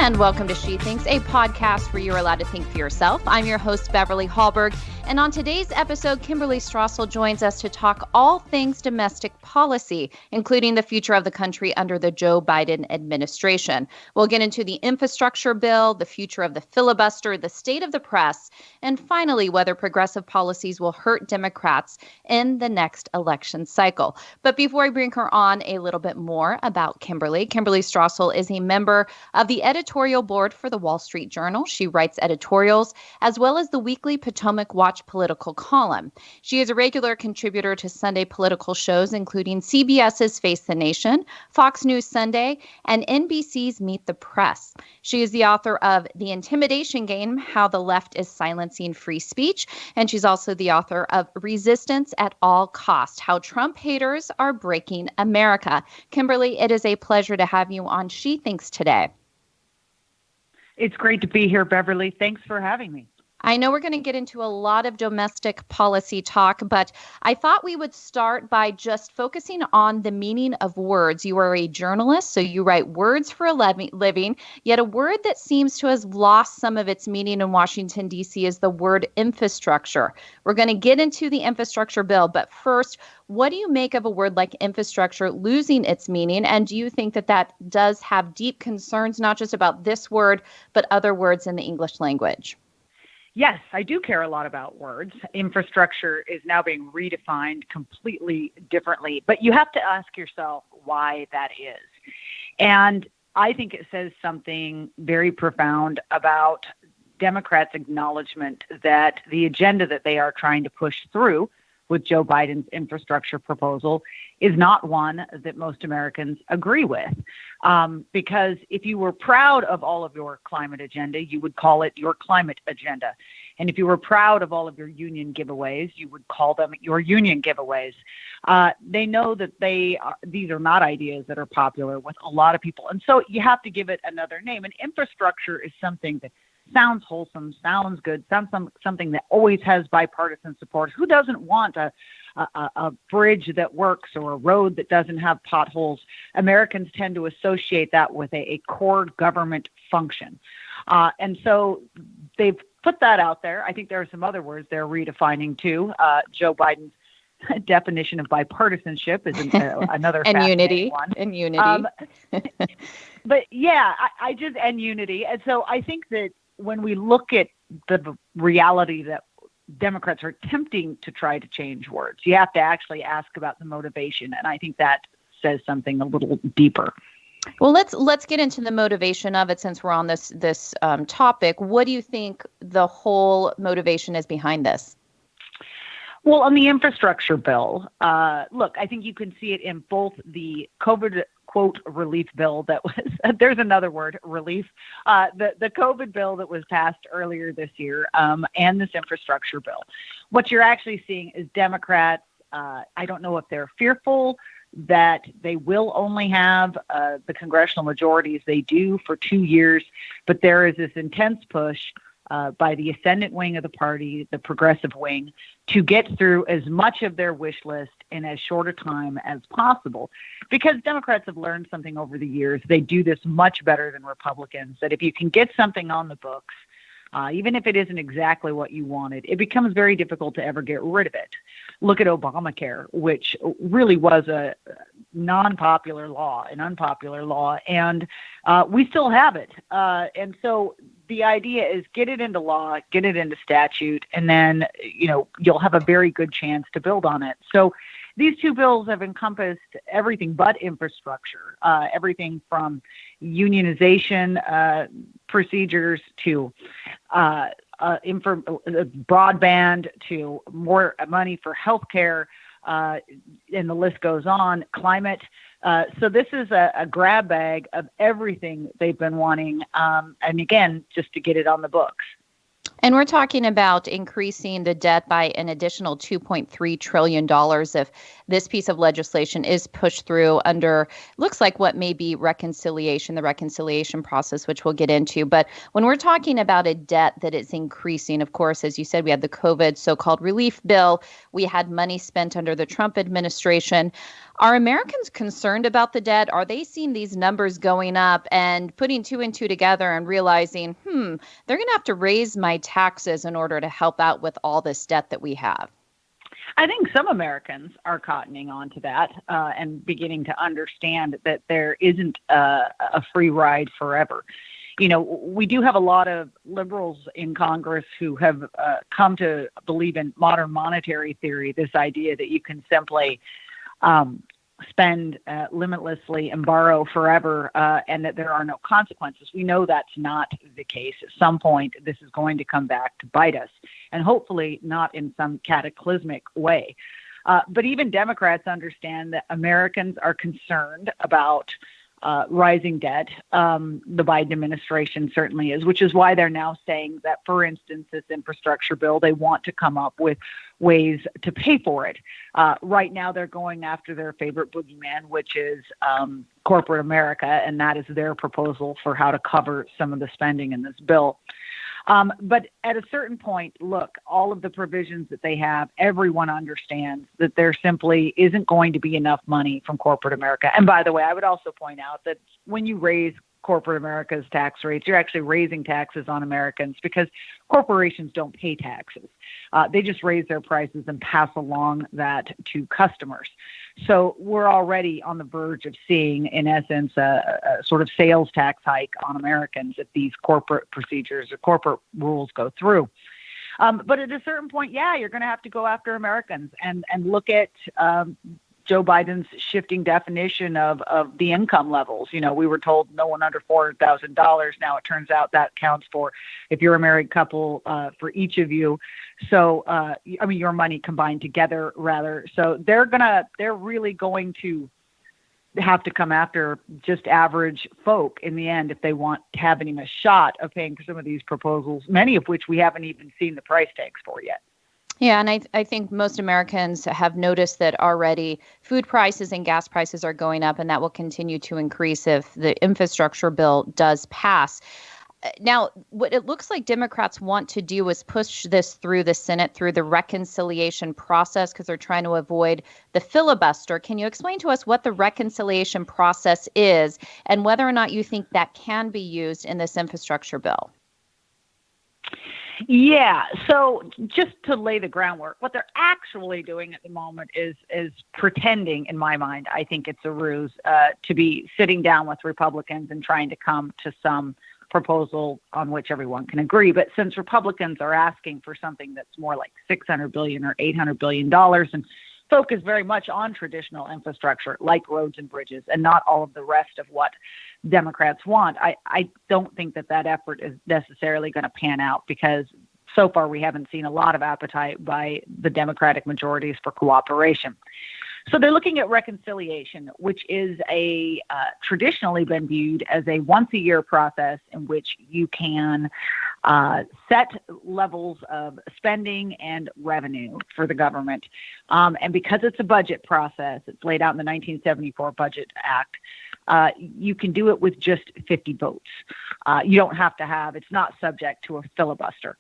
And welcome to She Thinks, a podcast where you're allowed to think for yourself. I'm your host, Beverly Hallberg. And on today's episode, Kimberley Strassel joins us to talk all things domestic policy, including the future of the country under the Joe Biden administration. We'll get into the infrastructure bill, the future of the filibuster, the state of the press, and finally, whether progressive policies will hurt Democrats in the next election cycle. But before I bring her on, a little bit more about Kimberley. Kimberley Strassel is a member of the editorial board for the Wall Street Journal. She writes editorials as well as the weekly Potomac Watch political column. She is a regular contributor to Sunday political shows, including CBS's Face the Nation, Fox News Sunday, and NBC's Meet the Press. She is the author of The Intimidation Game, How the Left is Silencing Free Speech, and she's also the author of Resistance at All Cost, How Trump Haters Are Breaking America. Kimberley, it is a pleasure to have you on She Thinks today. It's great to be here, Beverly. Thanks for having me. I know we're going to get into a lot of domestic policy talk, but I thought we would start by just focusing on the meaning of words. You are a journalist, so you write words for a living, yet a word that seems to have lost some of its meaning in Washington, D.C. is the word infrastructure. We're going to get into the infrastructure bill, but first, what do you make of a word like infrastructure losing its meaning? And do you think that that does have deep concerns, not just about this word, but other words in the English language? Yes, I do care a lot about words. Infrastructure is now being redefined completely differently, but you have to ask yourself why that is. And I think it says something very profound about Democrats' acknowledgement that the agenda that they are trying to push through with Joe Biden's infrastructure proposal is not one that most Americans agree with. Because if you were proud of all of your climate agenda, you would call it your climate agenda. And if you were proud of all of your union giveaways, you would call them your union giveaways. They know that these are not ideas that are popular with a lot of people. And so you have to give it another name. And infrastructure is something that sounds wholesome, sounds good, sounds something that always has bipartisan support. Who doesn't want a bridge that works or a road that doesn't have potholes? Americans tend to associate that with a core government function. And so they've put that out there. I think there are some other words they're redefining too. Joe Biden's definition of bipartisanship is another and fascinating unity one. And unity. But yeah, and unity. And so I think that when we look at the reality that Democrats are attempting to try to change words, you have to actually ask about the motivation. And I think that says something a little deeper. Well, let's get into the motivation of it since we're on this topic. What do you think the whole motivation is behind this? Well, on the infrastructure bill, look, I think you can see it in both the COVID quote relief bill that was, there's another word, relief, the COVID bill that was passed earlier this year, and this infrastructure bill. What you're actually seeing is Democrats, I don't know if they're fearful that they will only have the congressional majorities they do for 2 years, but there is this intense push by the ascendant wing of the party, the progressive wing, to get through as much of their wish list in as short a time as possible. Because Democrats have learned something over the years. They do this much better than Republicans, that if you can get something on the books, even if it isn't exactly what you wanted, it becomes very difficult to ever get rid of it. Look at Obamacare, which really was a non-popular law, an unpopular law, and we still have it. And so the idea is get it into law, get it into statute, and then, you'll have a very good chance to build on it. So these two bills have encompassed everything but infrastructure, everything from unionization procedures to broadband to more money for healthcare, and the list goes on, climate. So this is a grab bag of everything they've been wanting, and again, just to get it on the books. And we're talking about increasing the debt by an additional $2.3 trillion if this piece of legislation is pushed through under, looks like what may be the reconciliation process, which we'll get into. But when we're talking about a debt that is increasing, of course, as you said, we had the COVID so-called relief bill. We had money spent under the Trump administration. Are Americans concerned about the debt? Are they seeing these numbers going up and putting two and two together and realizing, they're going to have to raise my taxes in order to help out with all this debt that we have? I think some Americans are cottoning on to that and beginning to understand that there isn't a free ride forever. You know, we do have a lot of liberals in Congress who have come to believe in modern monetary theory, this idea that you can simply spend limitlessly and borrow forever and that there are no consequences. We know that's not the case. At some point, this is going to come back to bite us, and hopefully not in some cataclysmic way. But even Democrats understand that Americans are concerned about rising debt. The Biden administration certainly is, which is why they're now saying that, for instance, this infrastructure bill, they want to come up with ways to pay for it. Right now, they're going after their favorite boogeyman, which is corporate America, and that is their proposal for how to cover some of the spending in this bill. But at a certain point, look, all of the provisions that they have, everyone understands that there simply isn't going to be enough money from corporate America. And by the way, I would also point out that when you raise corporate America's tax rates, you're actually raising taxes on Americans because corporations don't pay taxes. They just raise their prices and pass along that to customers. So we're already on the verge of seeing, in essence, a sort of sales tax hike on Americans if these corporate procedures or corporate rules go through. But at a certain point, you're going to have to go after Americans and look at Joe Biden's shifting definition of the income levels. You know, we were told no one under $400,000. Now it turns out that counts for, if you're a married couple, for each of you. So, your money combined together, rather. So they're really going to have to come after just average folk in the end if they want to have even a shot of paying for some of these proposals, many of which we haven't even seen the price tags for yet. Yeah, and I think most Americans have noticed that already food prices and gas prices are going up, and that will continue to increase if the infrastructure bill does pass. Now, what it looks like Democrats want to do is push this through the Senate, through the reconciliation process, because they're trying to avoid the filibuster. Can you explain to us what the reconciliation process is and whether or not you think that can be used in this infrastructure bill? Yeah. So just to lay the groundwork, what they're actually doing at the moment is pretending, in my mind, I think it's a ruse, to be sitting down with Republicans and trying to come to some proposal on which everyone can agree. But since Republicans are asking for something that's more like $600 billion or $800 billion and focus very much on traditional infrastructure like roads and bridges and not all of the rest of what Democrats want, I don't think that effort is necessarily going to pan out because so far we haven't seen a lot of appetite by the Democratic majorities for cooperation. So they're looking at reconciliation, which is traditionally been viewed as a once-a-year process in which you can set levels of spending and revenue for the government. And because it's a budget process, it's laid out in the 1974 Budget Act, you can do it with just 50 votes. You don't have to have, it's not subject to a filibuster.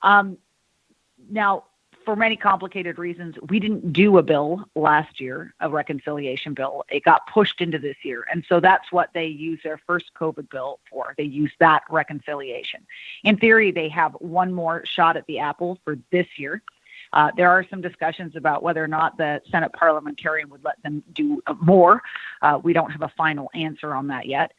Now, for many complicated reasons, we didn't do a bill last year, a reconciliation bill. It got pushed into this year. And so that's what they used their first COVID bill for. They used that reconciliation. In theory, they have one more shot at the apple for this year. There are some discussions about whether or not the Senate parliamentarian would let them do more. We don't have a final answer on that yet.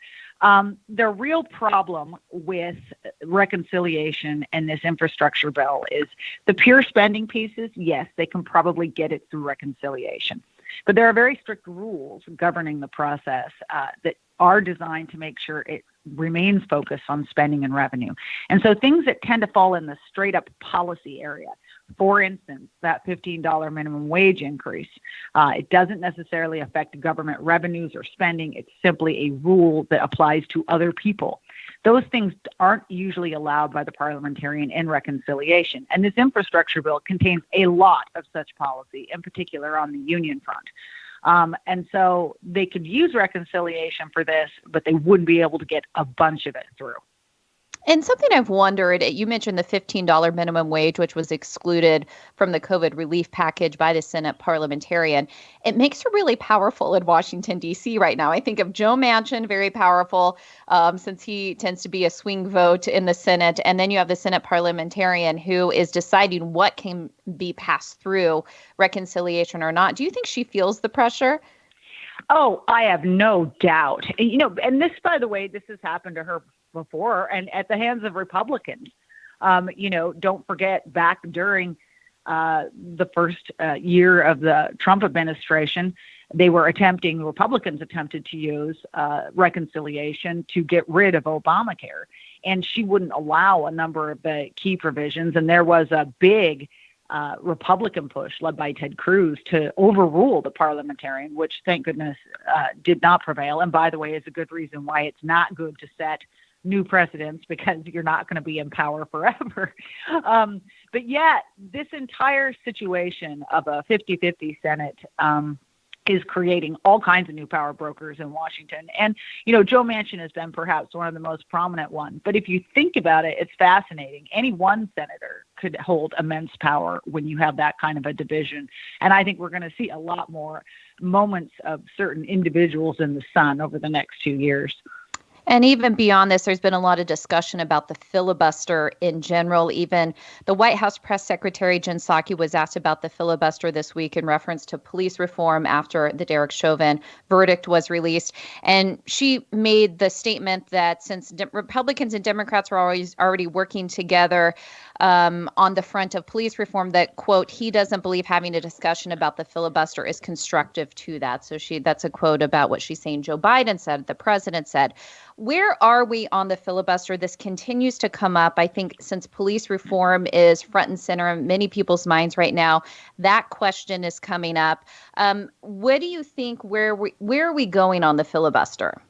The real problem with reconciliation and this infrastructure bill is the pure spending pieces. Yes, they can probably get it through reconciliation. But there are very strict rules governing the process that are designed to make sure it remains focused on spending and revenue. And so things that tend to fall in the straight up policy area, for instance, that $15 minimum wage increase, it doesn't necessarily affect government revenues or spending. It's simply a rule that applies to other people. Those things aren't usually allowed by the parliamentarian in reconciliation. And this infrastructure bill contains a lot of such policy, in particular on the union front. And so they could use reconciliation for this, but they wouldn't be able to get a bunch of it through. And something I've wondered, you mentioned the $15 minimum wage, which was excluded from the COVID relief package by the Senate parliamentarian. It makes her really powerful in Washington, D.C. right now. I think of Joe Manchin, very powerful, since he tends to be a swing vote in the Senate. And then you have the Senate parliamentarian who is deciding what can be passed through, reconciliation or not. Do you think she feels the pressure? Oh, I have no doubt. And this, by the way, this has happened to her before and at the hands of Republicans. Don't forget back during the first year of the Trump administration, Republicans attempted to use reconciliation to get rid of Obamacare. And she wouldn't allow a number of the key provisions. And there was a big Republican push led by Ted Cruz to overrule the parliamentarian, which thank goodness did not prevail. And by the way, is a good reason why it's not good to set new precedents, because you're not going to be in power forever. But yet this entire situation of a 50-50 Senate is creating all kinds of new power brokers in Washington. And, Joe Manchin has been perhaps one of the most prominent ones. But if you think about it, it's fascinating. Any one senator could hold immense power when you have that kind of a division. And I think we're going to see a lot more moments of certain individuals in the sun over the next 2 years. And even beyond this, there's been a lot of discussion about the filibuster in general. Even the White House press secretary, Jen Psaki, was asked about the filibuster this week in reference to police reform after the Derek Chauvin verdict was released. And she made the statement that since Republicans and Democrats were already working together on the front of police reform, that, quote, he doesn't believe having a discussion about the filibuster is constructive to that. So that's a quote about what she's saying Joe Biden said, the president said. Where are we on the filibuster? This continues to come up. I think since police reform is front and center in many people's minds right now, that question is coming up. What do you think? Where are we going on the filibuster?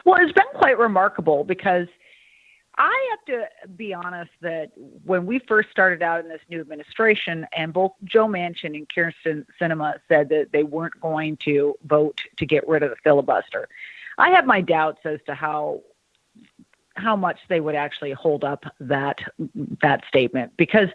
Well, it's been quite remarkable because I have to be honest that when we first started out in this new administration, and both Joe Manchin and Kyrsten Sinema said that they weren't going to vote to get rid of the filibuster, I have my doubts as to how much they would actually hold up that statement, because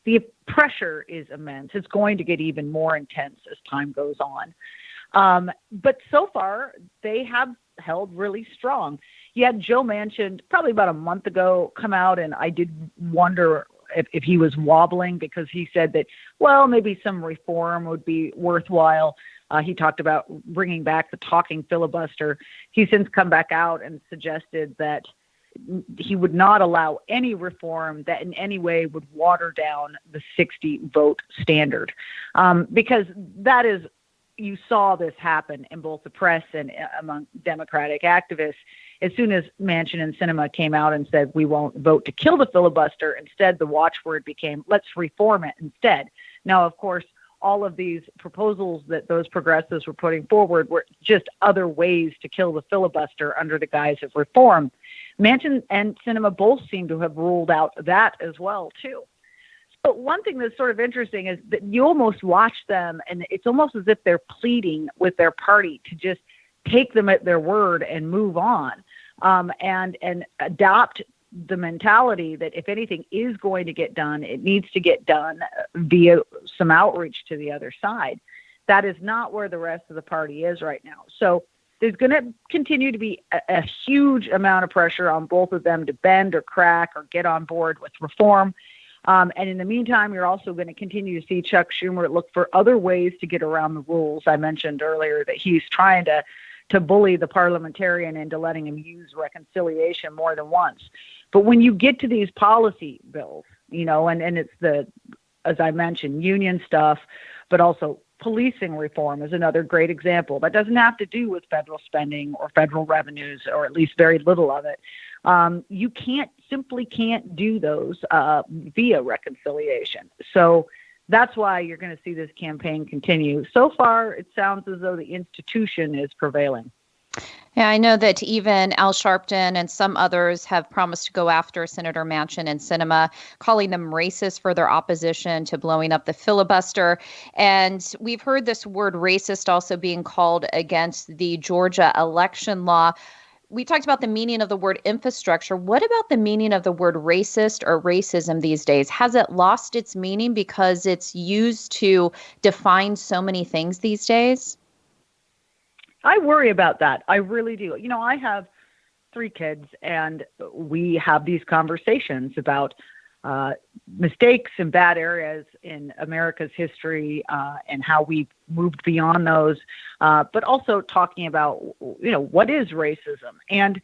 the pressure is immense. It's going to get even more intense as time goes on. But so far, they have held really strong. You had Joe Manchin probably about a month ago come out, and I did wonder if he was wobbling, because he said that, well, maybe some reform would be worthwhile. He talked about bringing back the talking filibuster. He's since come back out and suggested that he would not allow any reform that in any way would water down the 60 vote standard, because that is, you saw this happen in both the press and among Democratic activists. As soon as Manchin and Sinema came out and said, we won't vote to kill the filibuster, instead the watchword became, let's reform it instead. Now, of course, all of these proposals that those progressives were putting forward were just other ways to kill the filibuster under the guise of reform. Manchin and Sinema both seem to have ruled out that as well, too. So one thing that's sort of interesting is that you almost watch them, and it's almost as if they're pleading with their party to just take them at their word and move on, and adopt the mentality that if anything is going to get done, it needs to get done via some outreach to the other side. That is not where the rest of the party is right now. So there's going to continue to be a huge amount of pressure on both of them to bend or crack or get on board with reform. And in the meantime, you're also going to continue to see Chuck Schumer look for other ways to get around the rules. I mentioned earlier that he's trying to bully the parliamentarian into letting him use reconciliation more than once. But when you get to these policy bills, and it's as I mentioned, union stuff, but also policing reform is another great example. That doesn't have to do with federal spending or federal revenues, or at least very little of it. You simply can't do those via reconciliation. So that's why you're going to see this campaign continue. So far, it sounds as though the institution is prevailing. Yeah, I know that even Al Sharpton and some others have promised to go after Senator Manchin and Sinema, calling them racist for their opposition to blowing up the filibuster. And we've heard this word racist also being called against the Georgia election law. we talked about the meaning of the word infrastructure. What about the meaning of the word racist or racism these days? Has it lost its meaning because it's used to define so many things these days? I worry about that. I really do. I have 3 kids, and we have these conversations about mistakes and bad areas in America's history and how we've moved beyond those, but also talking about, what is racism? And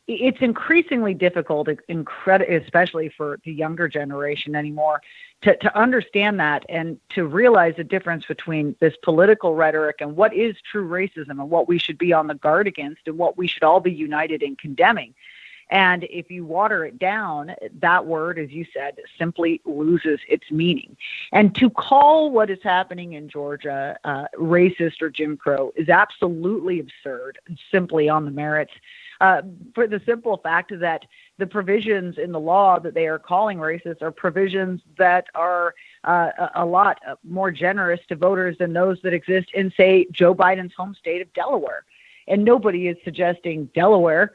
it's increasingly difficult, especially for the younger generation anymore, to understand that and to realize the difference between this political rhetoric and what is true racism and what we should be on the guard against and what we should all be united in condemning. And if you water it down, that word, as you said, simply loses its meaning. And to call what is happening in Georgia racist or Jim Crow is absolutely absurd, simply on the merits, for the simple fact that the provisions in the law that they are calling racist are provisions that are a lot more generous to voters than those that exist in, say, Joe Biden's home state of Delaware. And nobody is suggesting Delaware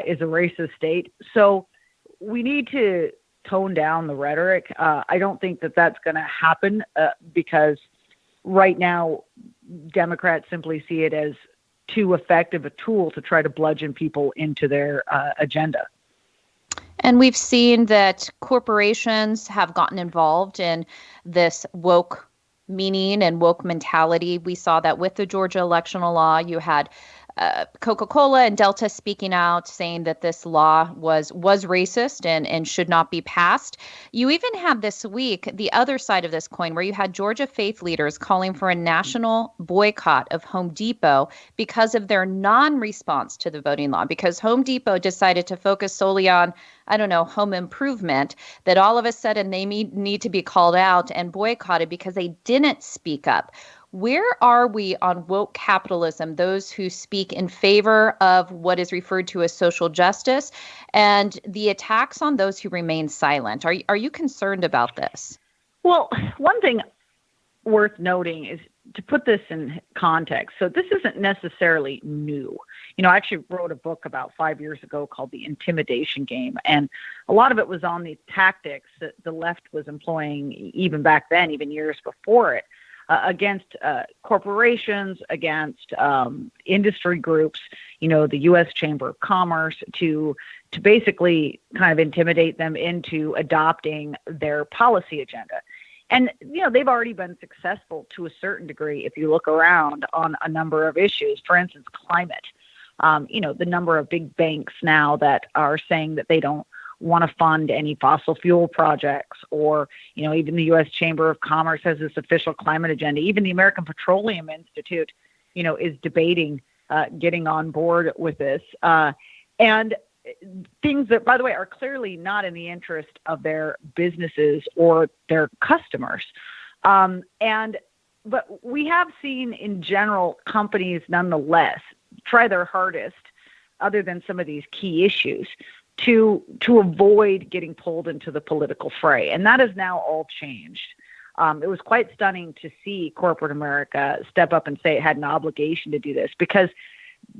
is a racist state. So we need to tone down the rhetoric. I don't think that that's going to happen because right now Democrats simply see it as too effective a tool to try to bludgeon people into their agenda. And we've seen that corporations have gotten involved in this woke meaning and woke mentality. We saw that with the Georgia electional law. You had Coca-Cola and Delta speaking out, saying that this law was racist and should not be passed. You even had this week the other side of this coin, where you had Georgia faith leaders calling for a national boycott of Home Depot because of their non-response to the voting law, because Home Depot decided to focus solely on, home improvement, that all of a sudden they need to be called out and boycotted because they didn't speak up. Where are we on woke capitalism, those who speak in favor of what is referred to as social justice, and the attacks on those who remain silent? Are you concerned about this? Well, one thing worth noting is to put this in context. So this isn't necessarily new. I actually wrote a book about 5 years ago called The Intimidation Game, and a lot of it was on the tactics that the left was employing even back then, even years before it, against corporations, against industry groups, the U.S. Chamber of Commerce, to basically kind of intimidate them into adopting their policy agenda. And, they've already been successful to a certain degree if you look around on a number of issues. For instance, climate. The number of big banks now that are saying that they don't want to fund any fossil fuel projects, or, even the U.S. Chamber of Commerce has this official climate agenda. Even the American Petroleum Institute, is debating getting on board with this. And things that, by the way, are clearly not in the interest of their businesses or their customers. But we have seen in general companies nonetheless try their hardest, other than some of these key issues, to avoid getting pulled into the political fray. And that has now all changed. It was quite stunning to see corporate America step up and say it had an obligation to do this, because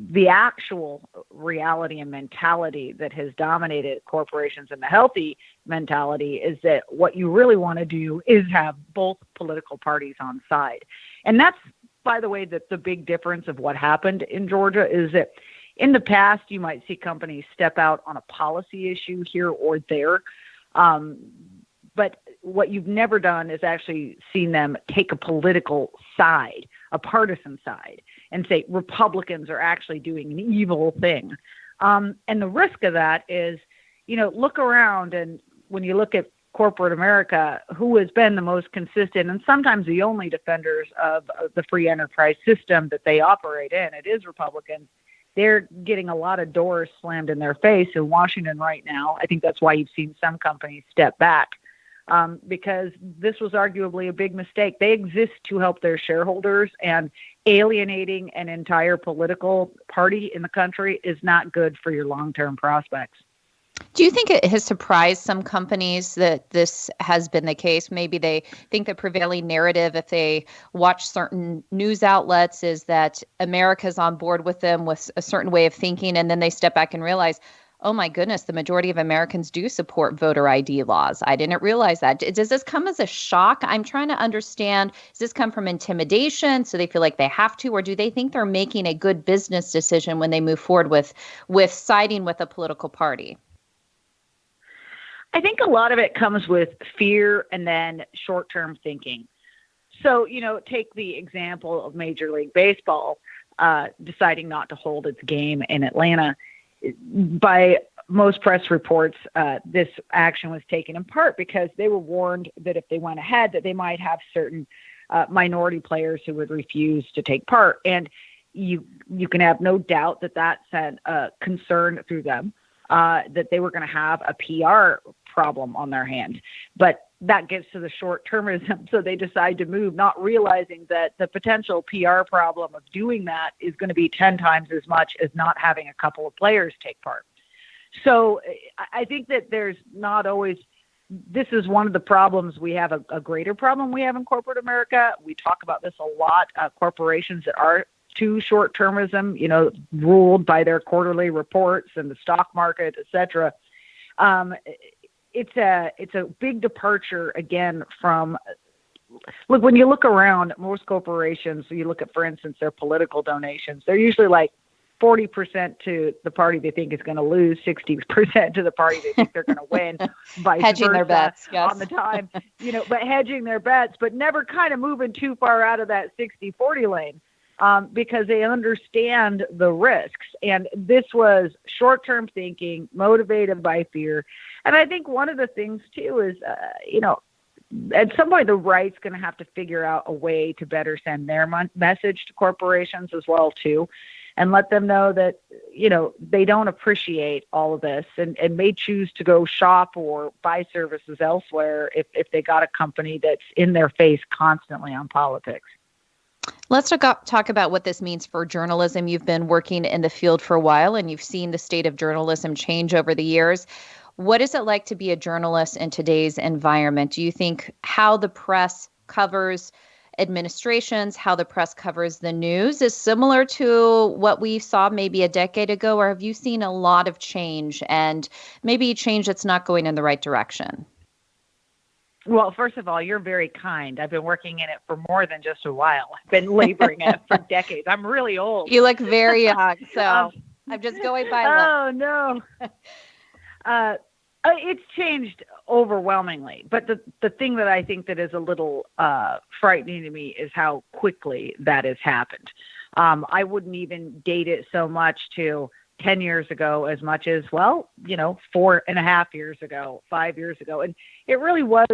the actual reality and mentality that has dominated corporations, and the healthy mentality, is that what you really want to do is have both political parties on side. And that's, by the way, that the big difference of what happened in Georgia is that in the past, you might see companies step out on a policy issue here or there. But what you've never done is actually seen them take a political side, a partisan side, and say Republicans are actually doing an evil thing. And the risk of that is, look around, and when you look at corporate America, who has been the most consistent and sometimes the only defenders of the free enterprise system that they operate in, it is Republicans. They're getting a lot of doors slammed in their face in Washington right now. I think that's why you've seen some companies step back, because this was arguably a big mistake. They exist to help their shareholders, and alienating an entire political party in the country is not good for your long-term prospects. Do you think it has surprised some companies that this has been the case? Maybe they think the prevailing narrative, if they watch certain news outlets, is that America's on board with them with a certain way of thinking, and then they step back and realize, oh my goodness, the majority of Americans do support voter ID laws. I didn't realize that. Does this come as a shock? I'm trying to understand, does this come from intimidation, so they feel like they have to, or do they think they're making a good business decision when they move forward with siding with a political party? I think a lot of it comes with fear and then short-term thinking. So, take the example of Major League Baseball deciding not to hold its game in Atlanta. By most press reports, this action was taken in part because they were warned that if they went ahead, that they might have certain minority players who would refuse to take part. And you can have no doubt that sent a concern through them that they were going to have a PR problem on their hands. But that gets to the short-termism, so they decide to move, not realizing that the potential PR problem of doing that is going to be 10 times as much as not having a couple of players take part. So I think that there's not always – this is one of the problems we have, a greater problem we have in corporate America. We talk about this a lot, corporations that are too short-termism, ruled by their quarterly reports and the stock market, et cetera. It's a big departure, again, from – look, when you look around, most corporations, you look at, for instance, their political donations, they're usually like 40% to the party they think is going to lose, 60% to the party they think they're going to win, vice hedging versa their bets, yes. On the time, but hedging their bets, but never kind of moving too far out of that 60-40 lane. Because they understand the risks. And this was short-term thinking, motivated by fear. And I think one of the things, too, is, at some point the right's going to have to figure out a way to better send their message to corporations as well, too, and let them know that, they don't appreciate all of this and may choose to go shop or buy services elsewhere if they got a company that's in their face constantly on politics. Let's talk about what this means for journalism. You've been working in the field for a while, and you've seen the state of journalism change over the years. What is it like to be a journalist in today's environment? Do you think how the press covers administrations, how the press covers the news is similar to what we saw maybe a decade ago, or have you seen a lot of change and maybe change that's not going in the right direction? Well, first of all, you're very kind. I've been working in it for more than just a while. I've been laboring it for decades. I'm really old. You look very young, so I'm just going by. Oh, no. It's changed overwhelmingly. But the thing that I think that is a little frightening to me is how quickly that has happened. I wouldn't even date it so much to 10 years ago as much as, 4.5 years ago, 5 years ago. And it really was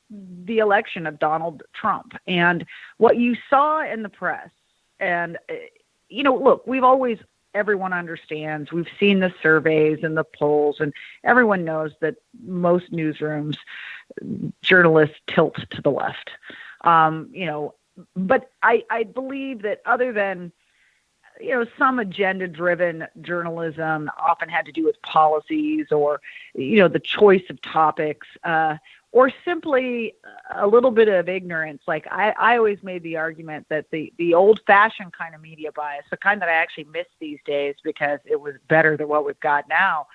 the election of Donald Trump. And what you saw in the press, and, look, everyone understands, we've seen the surveys and the polls, and everyone knows that most newsrooms, journalists tilt to the left. But I believe that other than some agenda-driven journalism often had to do with policies or, the choice of topics, or simply a little bit of ignorance. Like I always made the argument that the old-fashioned kind of media bias, the kind that I actually miss these days because it was better than what we've got now,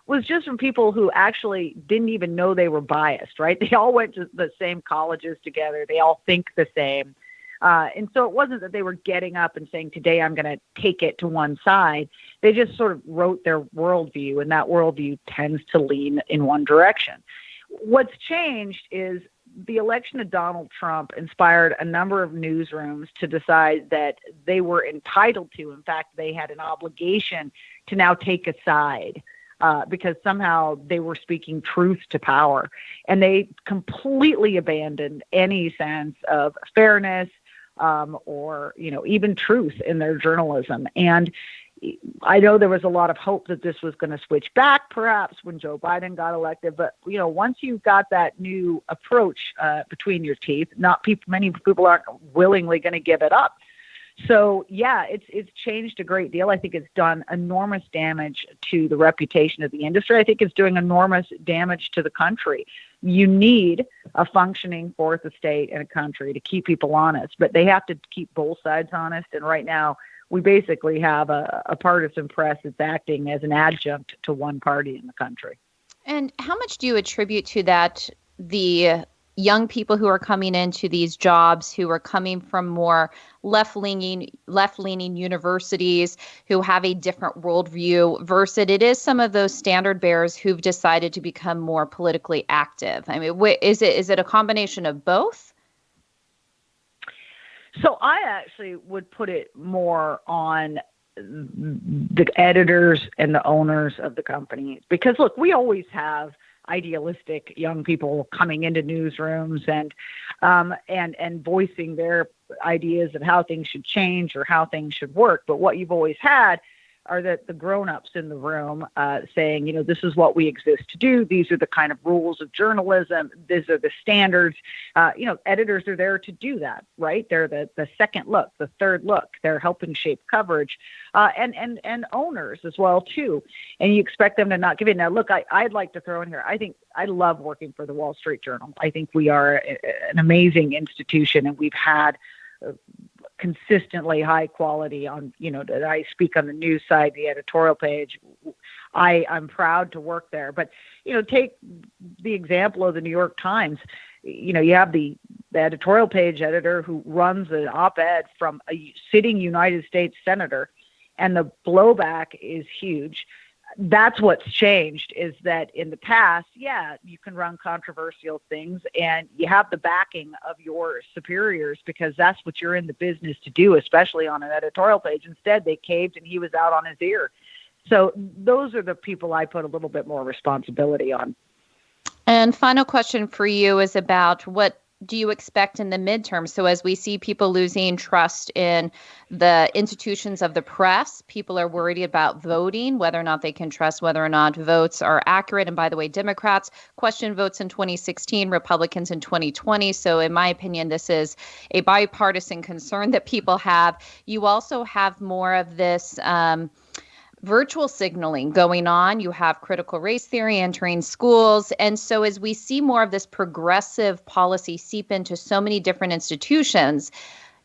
was just from people who actually didn't even know they were biased, right? They all went to the same colleges together. They all think the same. And so it wasn't that they were getting up and saying, today I'm going to take it to one side. They just sort of wrote their worldview, and that worldview tends to lean in one direction. What's changed is the election of Donald Trump inspired a number of newsrooms to decide that they were entitled to, in fact, they had an obligation to now take a side. Because somehow they were speaking truth to power, and they completely abandoned any sense of fairness or, even truth in their journalism. And I know there was a lot of hope that this was going to switch back, perhaps, when Joe Biden got elected. But, once you've got that new approach between your teeth, many people aren't willingly going to give it up. So yeah, it's changed a great deal. I think it's done enormous damage to the reputation of the industry. I think it's doing enormous damage to the country. You need a functioning fourth estate in a country to keep people honest, but they have to keep both sides honest. And right now, we basically have a partisan press that's acting as an adjunct to one party in the country. And how much do you attribute to that the young people who are coming into these jobs who are coming from more left-leaning universities who have a different worldview versus it is some of those standard bearers who've decided to become more politically active? I mean, is it a combination of both? So I actually would put it more on the editors and the owners of the companies, because look, we always have idealistic young people coming into newsrooms and voicing their ideas of how things should change or how things should work. But what you've always had are the grown-ups in the room saying, this is what we exist to do. These are the kind of rules of journalism. These are the standards. Editors are there to do that, right? They're the second look, the third look. They're helping shape coverage, and owners as well too. And you expect them to not give in. Now, look, I'd like to throw in here. I think I love working for the Wall Street Journal. I think we are an amazing institution, and we've had consistently high quality on, that I speak on the news side, the editorial page. I'm proud to work there. But, take the example of the New York Times. You have the editorial page editor who runs an op-ed from a sitting United States senator, and the blowback is huge. That's what's changed, is that in the past, you can run controversial things and you have the backing of your superiors because that's what you're in the business to do, especially on an editorial page. Instead, they caved and he was out on his ear. So those are the people I put a little bit more responsibility on. And final question for you is about what do you expect in the midterm? So as we see people losing trust in the institutions of the press, people are worried about voting, whether or not they can trust whether or not votes are accurate. And by the way, Democrats questioned votes in 2016, Republicans in 2020. So in my opinion, this is a bipartisan concern that people have. You also have more of this virtual signaling going on. You have critical race theory entering schools. And so as we see more of this progressive policy seep into so many different institutions,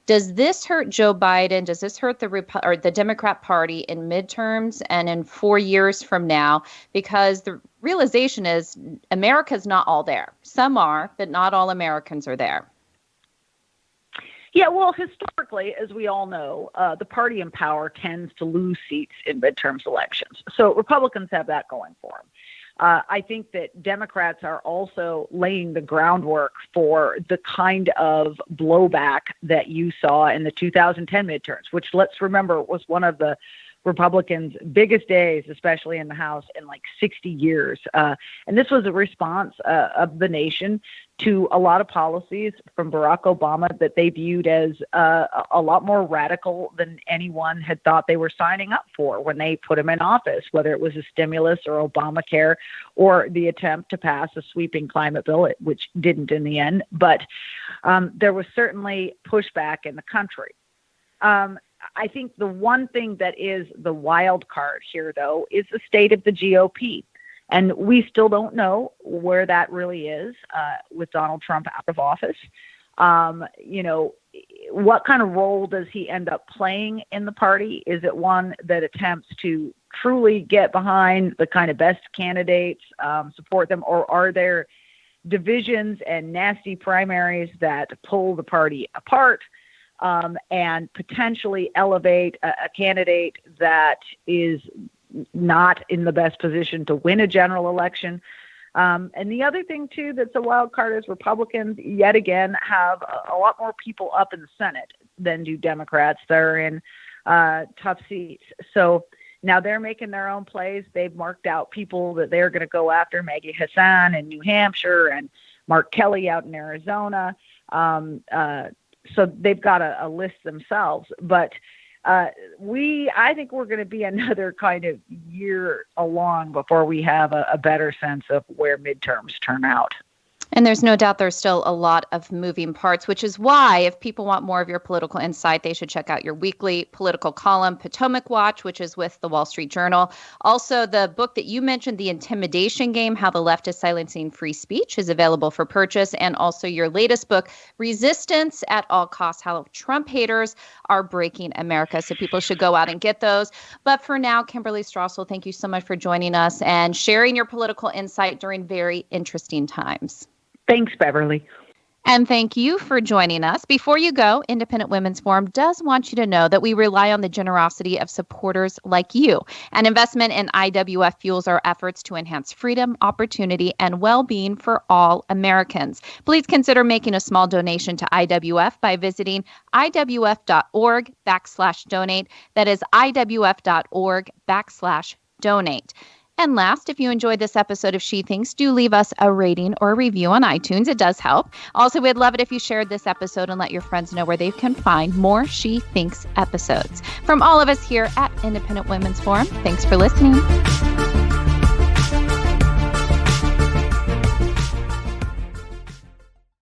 does this hurt Joe Biden? Does this hurt the Democrat Party in midterms and in 4 years from now? Because the realization is America's not all there. Some are, but not all Americans are there. Yeah, well, historically, as we all know, the party in power tends to lose seats in midterms elections. So Republicans have that going for them. I think that Democrats are also laying the groundwork for the kind of blowback that you saw in the 2010 midterms, which, let's remember, was one of the Republicans' biggest days, especially in the House, in like 60 years. And this was a response of the nation to a lot of policies from Barack Obama that they viewed as a lot more radical than anyone had thought they were signing up for when they put him in office, whether it was a stimulus or Obamacare or the attempt to pass a sweeping climate bill, which didn't in the end. But there was certainly pushback in the country. I think the one thing that is the wild card here, though, is the state of the GOP. And we still don't know where that really is with Donald Trump out of office. What kind of role does he end up playing in the party? Is it one that attempts to truly get behind the kind of best candidates, support them, or are there divisions and nasty primaries that pull the party apart? And potentially elevate a candidate that is not in the best position to win a general election. And the other thing, too, that's a wild card is Republicans, yet again, have a lot more people up in the Senate than do Democrats. They're in tough seats. So now they're making their own plays. They've marked out people that they're going to go after, Maggie Hassan in New Hampshire and Mark Kelly out in Arizona. So they've got a list themselves. But I think we're going to be another kind of year along before we have a better sense of where midterms turn out. And there's no doubt there's still a lot of moving parts, which is why if people want more of your political insight, they should check out your weekly political column, Potomac Watch, which is with the Wall Street Journal. Also, the book that you mentioned, The Intimidation Game, How the Left is Silencing Free Speech, is available for purchase. And also your latest book, Resistance at All Costs, How Trump Haters Are Breaking America. So people should go out and get those. But for now, Kimberley Strassel, thank you so much for joining us and sharing your political insight during very interesting times. Thanks, Beverly. And thank you for joining us. Before you go, Independent Women's Forum does want you to know that we rely on the generosity of supporters like you. An investment in IWF fuels our efforts to enhance freedom, opportunity, and well-being for all Americans. Please consider making a small donation to IWF by visiting iwf.org/donate. That is iwf.org/donate. And last, if you enjoyed this episode of She Thinks, do leave us a rating or a review on iTunes. It does help. Also, we'd love it if you shared this episode and let your friends know where they can find more She Thinks episodes. From all of us here at Independent Women's Forum, thanks for listening.